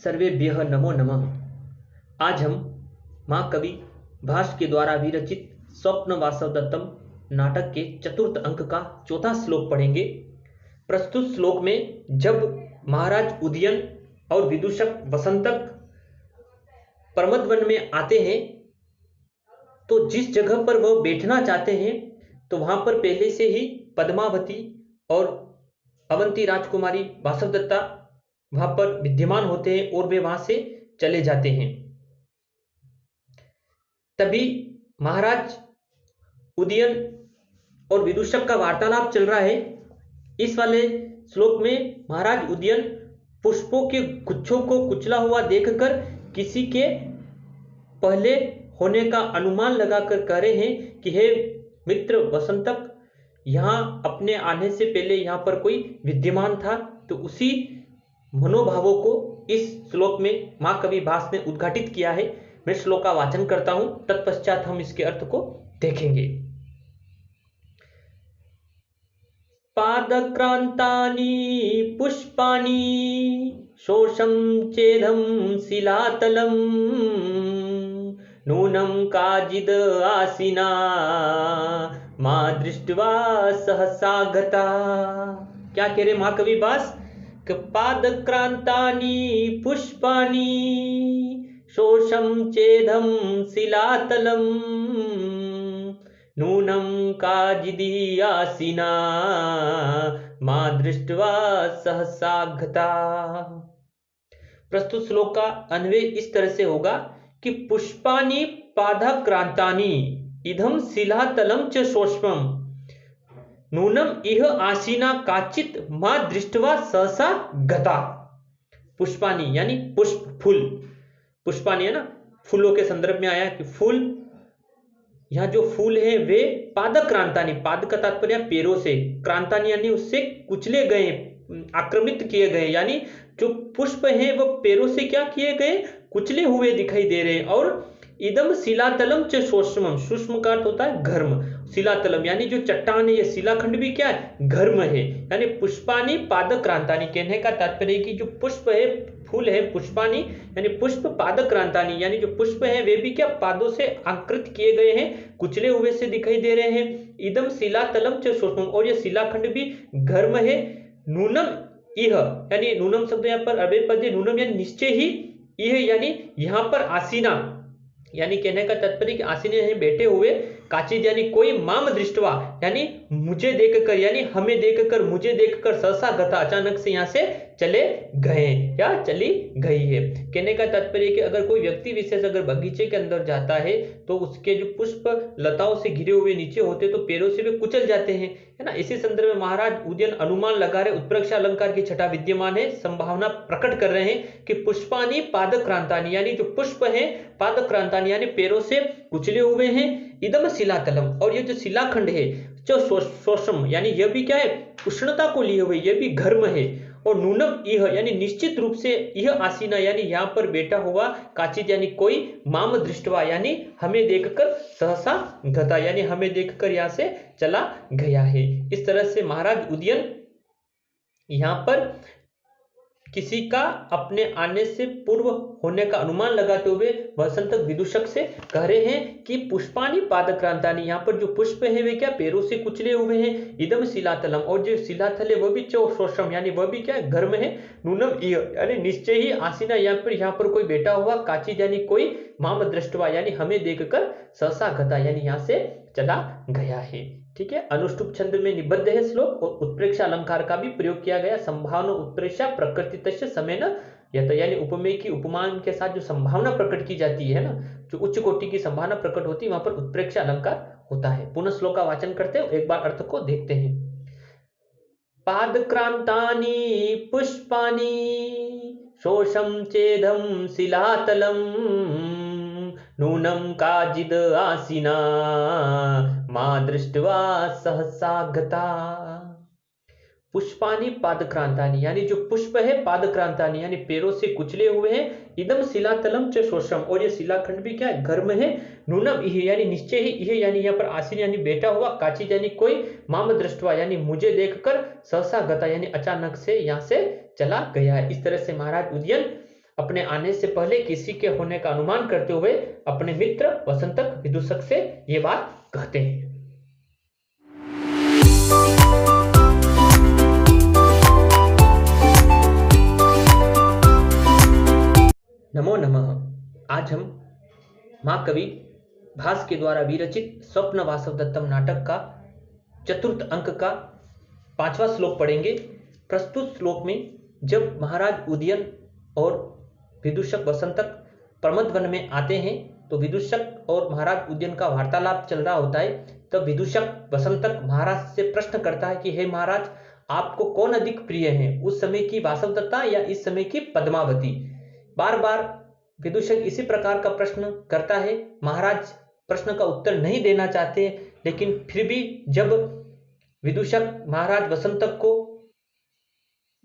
सर्वेभ्यः नमो नमः। आज हम महाकवि भास के द्वारा विरचित स्वप्न वासवदत्तम नाटक के चतुर्थ अंक का चौथा श्लोक पढ़ेंगे। प्रस्तुत श्लोक में जब महाराज उदयन और विदूषक वसंतक प्रमदवन में आते हैं तो जिस जगह पर वह बैठना चाहते हैं तो वहां पर पहले से ही पद्मावती और अवंती राजकुमारी वासवदत्ता वहां पर विद्यमान होते हैं और वे वहां से चले जाते हैं। तभी महाराज उदयन और विदूषक का वार्तालाप चल रहा है। इस वाले श्लोक में महाराज उदयन पुष्पों के गुच्छों को कुचला हुआ देखकर किसी के पहले होने का अनुमान लगाकर कह रहे हैं कि हे मित्र वसंतक, यहां अपने आने से पहले यहां पर कोई विद्यमान था। तो उसी मनोभावों को इस श्लोक में महाकवि भास ने उद्घाटित किया है। मैं श्लोक का वाचन करता हूं, तत्पश्चात हम इसके अर्थ को देखेंगे। पादक्रांतानि पुष्पाणि शोषं चेदं शिलातलम् नूनं काचिद् आसीना मा दृष्ट्वा सहसा गता। क्या कह रहे महाकवि भास? पादक्रांतानि पुष्पाणि शोषं चेदं शिलातलम् नूनं काचिद् आसीना मा दृष्ट्वा सहसा गता। प्रस्तुत श्लोक का अन्वय इस तरह से होगा कि पुष्पाणि पादक्रांतानि इदं शिलातलं च शोष्मं नूनम इह आसीना काचित मा दृष्टवा सहसा गता। पुष्पाणि यानी पुष्प, फूल। पुष्पाणि है ना, फूलों के संदर्भ में आया कि फूल, यहाँ जो फूल है वे पादक्रांतानि, पाद का तात्पर्य पैरों से, क्रांतानि यानी उससे कुचले गए, आक्रमित किए गए, यानी जो पुष्प है वह पैरों से क्या किए गए, कुचले हुए दिखाई दे रहे हैं। और इदम शिलातलम च शोष्मम, सूक्ष्म का अर्थ होता है घर्म। शिलातलम यानी जो चट्टान है, ये शिलाखंड भी क्या है, घर्म है। यानी पुष्पाणि पादक्रांतानि, कहने का तात्पर्य कि जो पुष्प है, फूल है, पुष्पाणि यानी पुष्प, पादक्रांतानि यानी जो पुष्प है वे भी क्या पादों से आकृत किए गए हैं, कुचले हुए से दिखाई दे रहे हैं। इदम शिलातलम च शोष्मम, और यह शिलाखंड भी घर्म है। नूनम इह यानी नूनम शब्द यहाँ पर अव्यय पद है, नूनम यानी निश्चय ही, इह यानी यहाँ पर आसीना, यानी कहने का तात्पर्य कि आसीने हैं बैठे हुए, काचिद यानी कोई, माम दृष्टवा यानी मुझे देखकर, यानी हमें देखकर, मुझे देखकर, सहसा गता अचानक से यहाँ से चले गए या चली गई है। कहने का तात्पर्य कि अगर कोई व्यक्ति विशेष अगर बगीचे के अंदर जाता है तो उसके जो पुष्प लताओं से घिरे हुए नीचे होते तो पैरों से वे कुचल जाते हैं, है ना। इसी संदर्भ में महाराज उदयन अनुमान लगा रहे, उत्प्रेक्ष अलंकार की छटा विद्यमान है, संभावना प्रकट कर रहे हैं कि पुष्पाणि पादक्रांतानि यानी जो पुष्प है पादक्रांतानि यानी पैरों से कुचले हुए हैं। इदम शिलातलम, और ये जो शिलाखंड है जो शोषम यानी यह भी क्या है, उष्णता को लिए हुए, यह भी घर्म है। और नूनम इह यानी निश्चित रूप से, यह आसीना यानी यहाँ पर बैठा हुआ, काचित यानी कोई, माम दृष्टवा यानी हमें देखकर, सहसा गता यानी हमें देखकर यहाँ से चला गया है। इस तरह से महाराज उदयन यहाँ पर किसी का अपने आने से पूर्व होने का अनुमान लगाते हुए वसंतक विदूषक से कह रहे हैं कि पुष्पाणि पादक्रांतानि, यहाँ पर जो पुष्प है वे क्या पैरों से कुचले हुए हैं। इदम शिलातलम, और जो शिलाथल है वह भी शोषम यानी वह भी क्या घर्म है। नूनम इह यानी निश्चय ही, आसीना यहाँ पर कोई बैठा हुआ, काचिद यानी कोई, माम दृष्टवा यानी हमें देखकर, सहसा गता यानी यहाँ से चला गया है। ठीक है, अनुष्टुप छंद में निबद्ध है श्लोक और उत्प्रेक्ष अलंकार का भी प्रयोग किया गया। संभावना उत्प्रेक्षा प्रकृतितस्य समेन यत, यानी उपमेय की उपमान के साथ जो संभावना प्रकट की जाती है ना, जो उच्च कोटि की संभावना प्रकट होती है वहां पर उत्प्रेक्ष अलंकार होता है। पुनः श्लोक का वाचन करते हैं, एक बार अर्थ को देखते हैं। पादक्रांतानि पुष्पाणि शोषं चेदं शिलातलम् नूनं काचिद् आसीना मा दृष्ट्वा सहसा गता। पुष्पाणि पादक्रांतानि यानी जो पुष्प है पादक्रांतानि यानी पैरों से कुचले हुए हैं। इदम शिलातलम च शोषम, और ये शिलाखंड भी क्या है, घर्म है। नूनम इह यानी निश्चय ही, इह यानी यहाँ पर आसीन यानी बैठा हुआ, काचित यानी कोई, माम दृष्टवा यानी मुझे देखकर, सहसा गता यानी अचानक से यहाँ से चला गया है। इस तरह से महाराज उदयन अपने आने से पहले किसी के होने का अनुमान करते हुए अपने मित्र वसंतक विदूषक से ये बात कहते हैं। नमो नमः। आज हम महाकवि भास के द्वारा विरचित स्वप्न वासवदत्तम नाटक का चतुर्थ अंक का 5वां श्लोक पढ़ेंगे। प्रस्तुत श्लोक में जब महाराज उदयन और विदूषक वसंतक प्रमद वन में आते हैं तो विदूषक और महाराज उदयन का वार्तालाप चल रहा होता है। तब विदूषक वसंतक महाराज से प्रश्न करता है कि हे महाराज, आपको कौन अधिक प्रिय है, उस समय की वासवदत्ता या इस समय की पद्मावती। बार बार विदूषक इसी प्रकार का प्रश्न करता है। महाराज प्रश्न का उत्तर नहीं देना चाहते, लेकिन फिर भी जब विदूषक महाराज वसंतक को,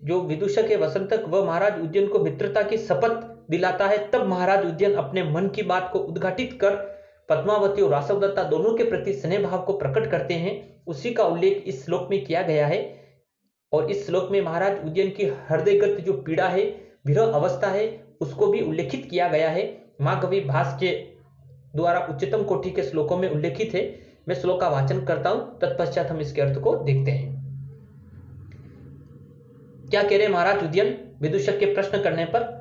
जो विदूषक है वसंतक, वह महाराज उदयन को मित्रता की शपथ दिलाता है, तब महाराज उदयन अपने मन की बात को उद्घाटित कर पद्मावती और वासवदत्ता दोनों के प्रति स्नेह भाव को प्रकट करते हैं। उसी का उल्लेख इस श्लोक में किया गया है। और इस श्लोक में महाराज उदयन की हृदयगत जो पीड़ा है, विरह अवस्था है, उसको भी उल्लेखित किया गया है। महाकवि भास के द्वारा उच्चतम कोटि के श्लोकों में उल्लेखित है। मैं श्लोक का वाचन करता हूं, तत्पश्चात हम इसके अर्थ को देखते हैं। क्या कह रहे महाराज उदयन विदूषक के प्रश्न करने पर?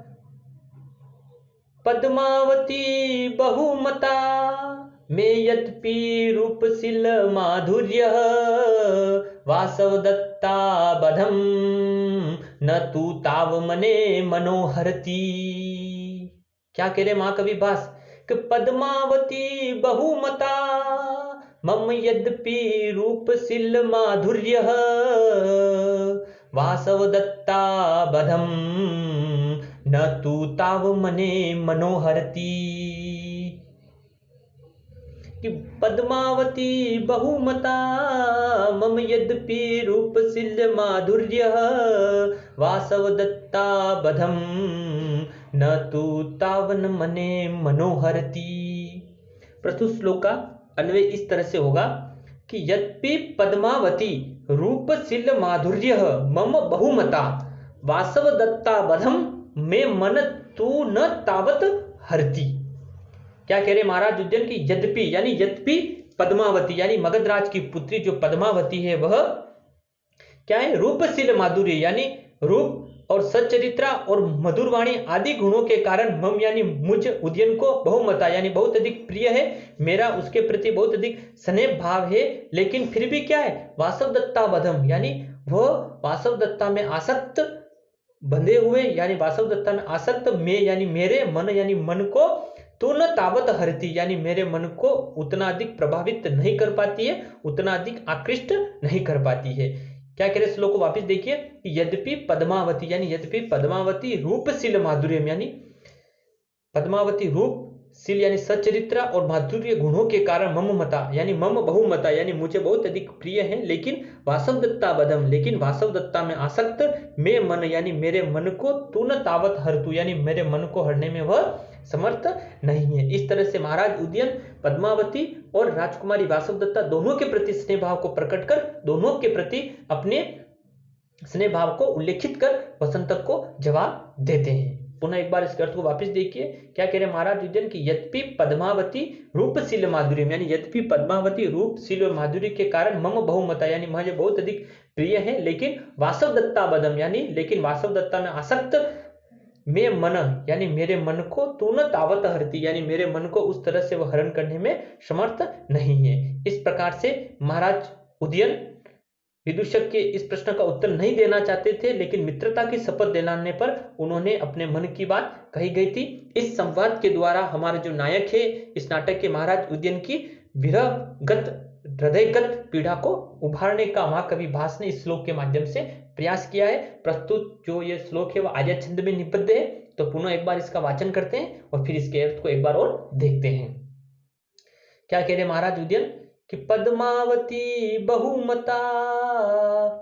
पद्मावती बहुमता में यद्यपि रूपशील माधुर्य वासवदत्ता बधम न तू ताव मने मनोहरती। क्या कह रहे महाकवि भास कि पद्मावती बहुमता मम यद्यपि रूपशील माधुर्य वासवदत्ता बधम न तू ताव मने मनोहरती। कि पद्मावती बहुमता मम यद्यपि रूपशील माधुर्य वासवदत्ता बधम न तू तावन मने मनोहरती। प्रस्तुत श्लोक का अन्वय इस तरह से होगा कि यद्यपि पद्मावती रूपशील माधुर्य मम बहुमता वासवदत्ता बधम में मन तू न तावत हरती। क्या कह रहे महाराज उदयन की यद्यपि यानी यद्यपि पद्मावती यानी मगधराज की पुत्री जो पद्मावती है वह क्या है? रूपशील माधुर्य यानी रूप और सच्चरित्रा और मधुरवाणी आदि गुणों के कारण मम यानी मुझ उदयन को बहुमता यानी बहुत अधिक प्रिय है, मेरा उसके प्रति बहुत अधिक स्नेह भाव है। लेकिन फिर भी क्या है? वासवदत्ता बधम यानी वह वासवदत्ता में आसक्त बंधे हुए यानी वासवदत्ता में आसक्त में यानी मेरे मन यानी मन को तो न तावत हरती यानी मेरे मन को उतना अधिक प्रभावित नहीं कर पाती है, उतना अधिक आकृष्ट नहीं कर पाती है। क्या कह रहे श्लोक को वापस देखिए। यद्यपि पद्मावती यानी यद्यपि पद्मावती रूपशील माधुर्य यानी पद्मावती रूपशील यानी सच्चरित्रा और माधुर्य गुणों के कारण मम मता यानी मम बहुमता यानी मुझे बहुत अधिक प्रिय है। लेकिन वासवदत्ता बधम लेकिन वासवदत्ता में आसक्त में मन यानी मेरे मन को तू न तावत हरतु यानी मेरे मन को हरने में वह समर्थ नहीं है। इस तरह से महाराज उदयन पद्मावती और राजकुमारी वासवदत्ता दोनों के प्रति स्नेह भाव को प्रकट कर, दोनों के प्रति अपने स्नेह भाव को उल्लेखित कर वसंतक को जवाब देते हैं। पुनः एक बार इस अर्थ को वापस देखिए। क्या कह रहे महाराज उदयन की यद्यपि पद्मावती रूपशील माधुर्य यानी यद्यपि पद्मावती रूपशील और माधुर्य के कारण मम बहुमता यानी मुझे बहुत अधिक प्रिय है, लेकिन वासवदत्ता बधम यानी लेकिन वासवदत्ता में आसक्त में मन यानी मेरे मन को तू न तावत हरती यानी मेरे मन को उस तरह से वह हरण करने में समर्थ नहीं है। इस प्रकार से महाराज उदयन विदूषक के इस प्रश्न का उत्तर नहीं देना चाहते थे, लेकिन मित्रता की शपथ दिलाने पर उन्होंने अपने मन की बात कही गई थी। इस संवाद के द्वारा हमारे जो नायक है इस नाटक के महाराज उदयन की विरहगत हृदयगत पीड़ा को उभारने का महाकवि भास ने इस श्लोक के माध्यम से प्रयास किया है। प्रस्तुत जो ये श्लोक है वह आर्य छंद में निबद्ध है। तो पुनः एक बार इसका वाचन करते हैं और फिर इसके अर्थ को एक बार और देखते हैं। क्या कह रहे महाराज उदयन कि पद्मावती बहुमता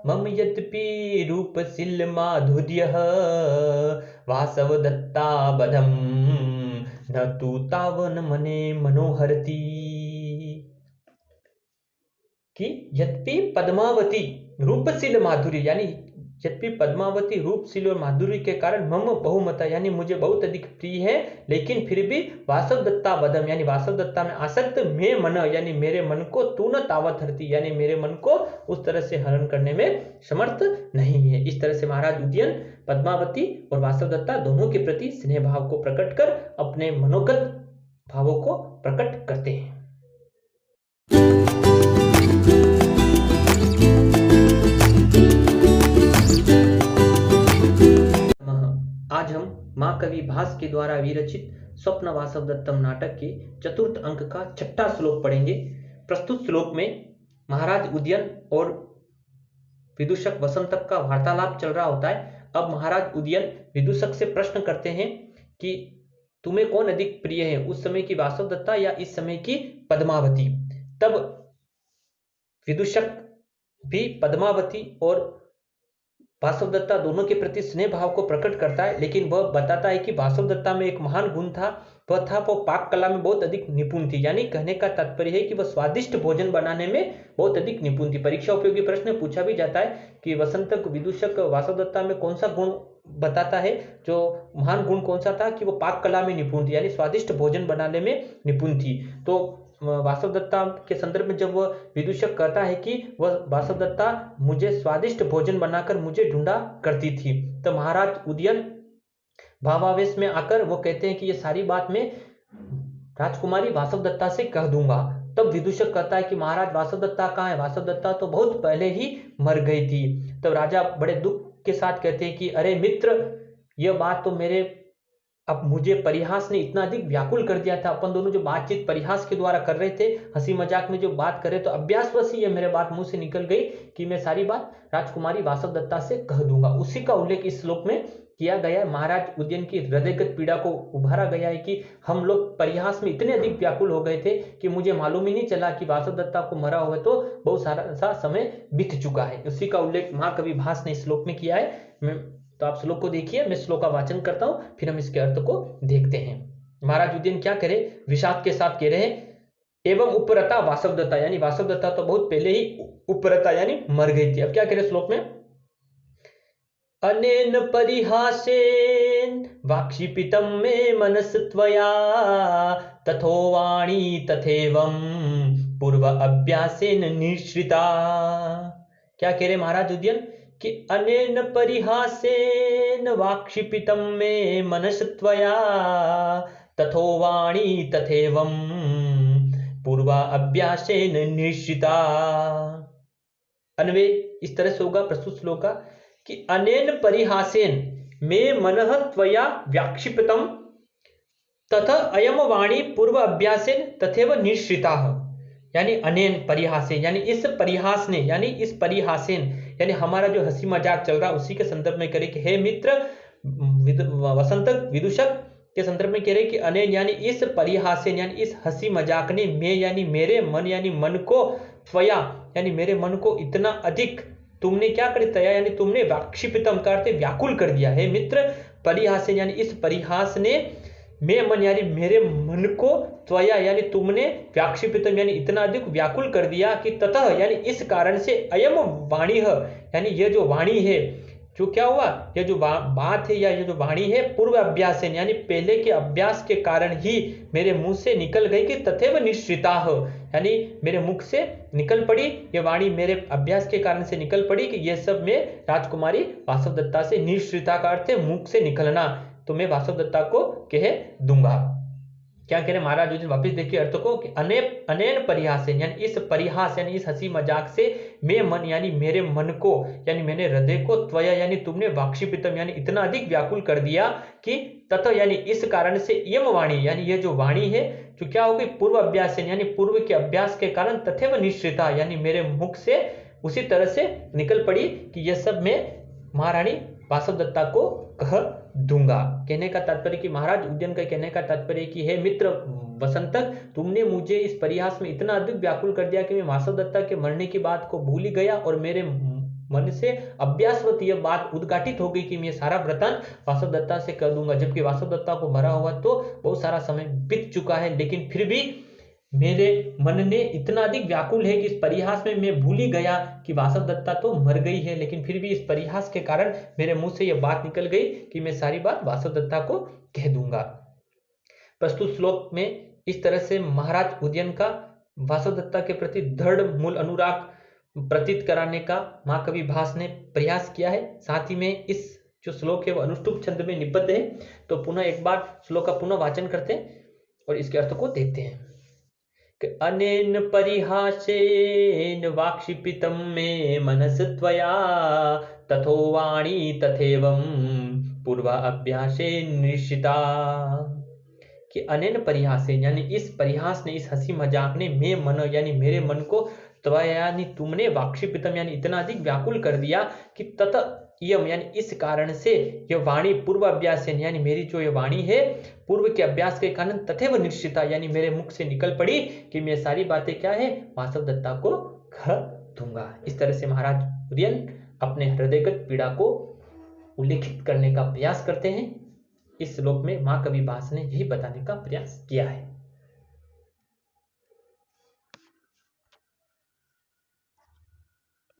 मम यद्यपि रूपशील माधुर्य वासवदत्ता बधम न तू तावन मने मनोहरती। कि यद्यपि पद्मावती रूपशील माधुर्य यानी यद्यपि पद्मावती रूपशील और माधुर्य के कारण मम बहुमता यानी मुझे बहुत अधिक प्रिय है, लेकिन फिर भी वासवदत्ता बदम यानी वासवदत्ता में आसक्त मैं मन यानी मेरे मन को तू न तावत हरती यानी मेरे मन को उस तरह से हरण करने में समर्थ नहीं है। इस तरह से महाराज उदयन पद्मावती और वासवदत्ता दोनों के प्रति स्नेह भाव को प्रकट कर अपने मनोगत भावों को प्रकट करते हैं। आज हम माँ कवि भास के द्वारा विरचित स्वप्न वासवदत्तम नाटक के चतुर्थ अंक का 6वां श्लोक पढ़ेंगे। प्रस्तुत श्लोक में महाराज उदयन और विदूषक वसंतक का वार्तालाप चल रहा होता है। अब महाराज उदयन विदूषक से प्रश्न करते हैं कि तुम्हें कौन अधिक प्रिय है, उस समय की वासवदत्ता या इस समय की पद्मावती। तब विदूषक भी पद्मावती और वासवदत्ता दोनों के प्रति स्नेह भाव को प्रकट करता है, लेकिन वह बताता है कि वासवदत्ता में एक महान गुण था, वह था वो पाक कला में बहुत अधिक निपुण थी। यानी कहने का तात्पर्य है कि वह स्वादिष्ट भोजन बनाने में बहुत अधिक निपुण थी। परीक्षा उपयोगी प्रश्न में पूछा भी जाता है कि वसंतक विदूषक वासवदत्ता में कौन सा गुण बताता है, जो महान गुण कौन सा था कि वो पाक कला में निपुण थी यानी स्वादिष्ट भोजन बनाने में निपुण थी। तो वासवदत्ता के संदर्भ में जब वह विदूषक कहता है कि वह वासवदत्ता मुझे स्वादिष्ट भोजन बनाकर मुझे ढूंढा करती थी, तो महाराज उदयन भावावेश में आकर वो कहते हैं कि ये सारी बात मैं राजकुमारी वासवदत्ता से कह दूंगा। तब विदूषक कहता है कि महाराज वासवदत्ता कहाँ है, वासवदत्ता तो बहुत पहले ही मर गई थी। तब राजा बड़े दुख के साथ कहते हैं कि अरे मित्र, यह बात तो अब मुझे परिहास ने इतना अधिक व्याकुल कर दिया था। अपन दोनों जो बातचीत परिहास के द्वारा कर रहे थे, हंसी मजाक में जो बात कर रहे, तो अभ्यासवश ही ये मेरे बात मुंह से निकल गई कि मैं सारी बात राजकुमारी वासवदत्ता से कह दूंगा। उसी का उल्लेख इस श्लोक में किया गया है। महाराज उदयन की हृदयगत पीड़ा को उभारा गया है कि हम लोग परिहास में इतने अधिक व्याकुल हो गए थे कि मुझे मालूम ही नहीं चला कि वासवदत्ता को मरा हुआ तो बहुत सारा समय बीत चुका है। उसी का उल्लेख महाकवि भास ने इस श्लोक में किया है। तो आप श्लोक को देखिए, मैं श्लोक का वाचन करता हूं, फिर हम इसके अर्थ को देखते हैं। महाराज उदयन क्या करे, विषाद के साथ कह रहे हैं, एवं उपरता वासवदत्ता यानी वासवदत्ता तो बहुत पहले ही उपरता यानी मर गई थी। अब क्या कह रहे श्लोक में, अनेन परिहासेन वाक्षिपितं मे मनस त्वया तथो वाणी तथेवं पूर्व अभ्यासेन निश्रिता। क्या कह रहे महाराज उदयन कि अनेन परिहासेन वाक्षिपितं मे मनस त्वया तथो वाणी तथेवं पूर्व अभ्यासेन निश्रिता। अन्वय इस तरह से होगा प्रस्तुत श्लोक का कि अनेन परिहासेन मे मनः त्वया व्याक्षिपितं तथा अयम वाणी पूर्व अभ्यासेन तथैव निश्रिता। यानी अनेन परिहासेन यानी इस परिहास ने यानी इस परिहासेन यानी हमारा जो हंसी मजाक चल रहा उसी के संदर्भ में करे कि हे मित्र वसंतक विदूषक के संदर्भ में कह रहे कि अनेन यानी इस परिहासेन यानी इस हंसी मजाक ने मैं यानी मेरे मन यानी मन को त्वया यानी मेरे मन को इतना अधिक तुमने क्या कर दिया यानी तुमने वाक्षिपितम करते व्याकुल कर दिया है। मित्र परिहासेन यानी इस परिहास ने मैं मन यानी मेरे मन को त्वया यानी तुमने व्याक्षिपितम यानी इतना अधिक व्याकुल कर दिया कि ततः यानी इस कारण से अयम वाणी है यानी ये जो वाणी है जो क्या हुआ ये जो बात है या ये जो वाणी है पूर्व अभ्यास है यानी पहले के अभ्यास के कारण ही मेरे मुंह से निकल गई कि तथैव निश्रिता हो यानी मेरे मुख से निकल पड़ी ये वाणी मेरे अभ्यास के कारण से निकल पड़ी कि ये सब मैं राजकुमारी वासवदत्ता से निश्रिता का अर्थ है मुख से निकलना तो मैं वासवदत्ता को कह दूंगा। क्या कह रहे महाराज उदयन वापिस देखिए अर्थ को कि अनेन परिहास यानी इस परिहास यानी इस हंसी मजाक से मैं मन यानी मेरे मन को यानी मैंने हृदय को त्वया यानी तुमने वाक्षिपितम यानी इतना अधिक व्याकुल कर दिया कि तथा यानी इस कारण से यम वाणी यानी ये जो वाणी है जो क्या हो गई पूर्व अभ्यास यानी पूर्व के अभ्यास के कारण तथैव निश्रिता यानी मेरे मुख से उसी तरह से निकल पड़ी कि यह सब मैं महारानी वासवदत्ता को कह दूंगा। कहने का तात्पर्य कि महाराज उदयन का कहने का तात्पर्य कि हे मित्र वसंतक तुमने मुझे इस परिहास में इतना अधिक व्याकुल कर दिया कि मैं वासवदत्ता के मरने की बात को भूल ही गया और मेरे मन से अभ्यासवत यह बात उद्घाटित हो गई कि मैं सारा वृतांत वासवदत्ता से कर दूंगा। जबकि वासवदत्ता को मरा हुआ तो बहुत सारा समय बीत चुका है लेकिन फिर भी मेरे मन ने इतना अधिक व्याकुल है कि इस परिहास में मैं भूल ही गया कि वासवदत्ता तो मर गई है, लेकिन फिर भी इस परिहास के कारण मेरे मुंह से यह बात निकल गई कि मैं सारी बात वासवदत्ता को कह दूंगा। प्रस्तुत श्लोक में इस तरह से महाराज उदयन का वासवदत्ता के प्रति दृढ़ मूल अनुराग प्रतीत कराने का महाकवि भास ने प्रयास किया है। साथ ही में इस जो श्लोक है वो अनुष्टुप छंद में निबद्ध है। तो पुनः एक बार श्लोक का पुनः वाचन करते हैं और इसके अर्थ को देखते हैं कि अनेन परिहासेन वाक्षिपितं मे मनस त्वया तथो वाणी तथेवं पूर्वा अभ्यासे निश्चिता। कि अनेन परिहासेन यानी इस परिहास ने, इस हंसी मजाक ने मे मन यानी मेरे मन को त्वया यानी तुमने वाक्षिपितम यानी इतना अधिक व्याकुल कर दिया कि तत यम यानी इस कारण से यह वाणी पूर्व अभ्यास यानी मेरी जो यह वाणी है पूर्व के अभ्यास के कारण तथैव निश्चिता यानी मेरे मुख से निकल पड़ी कि मैं सारी बातें क्या है वासवदत्ता को कह दूंगा। इस तरह से महाराज उदयन अपने हृदयगत पीड़ा को उल्लेखित करने का प्रयास करते हैं। इस श्लोक में महाकवि भास ने यही बताने का प्रयास किया है।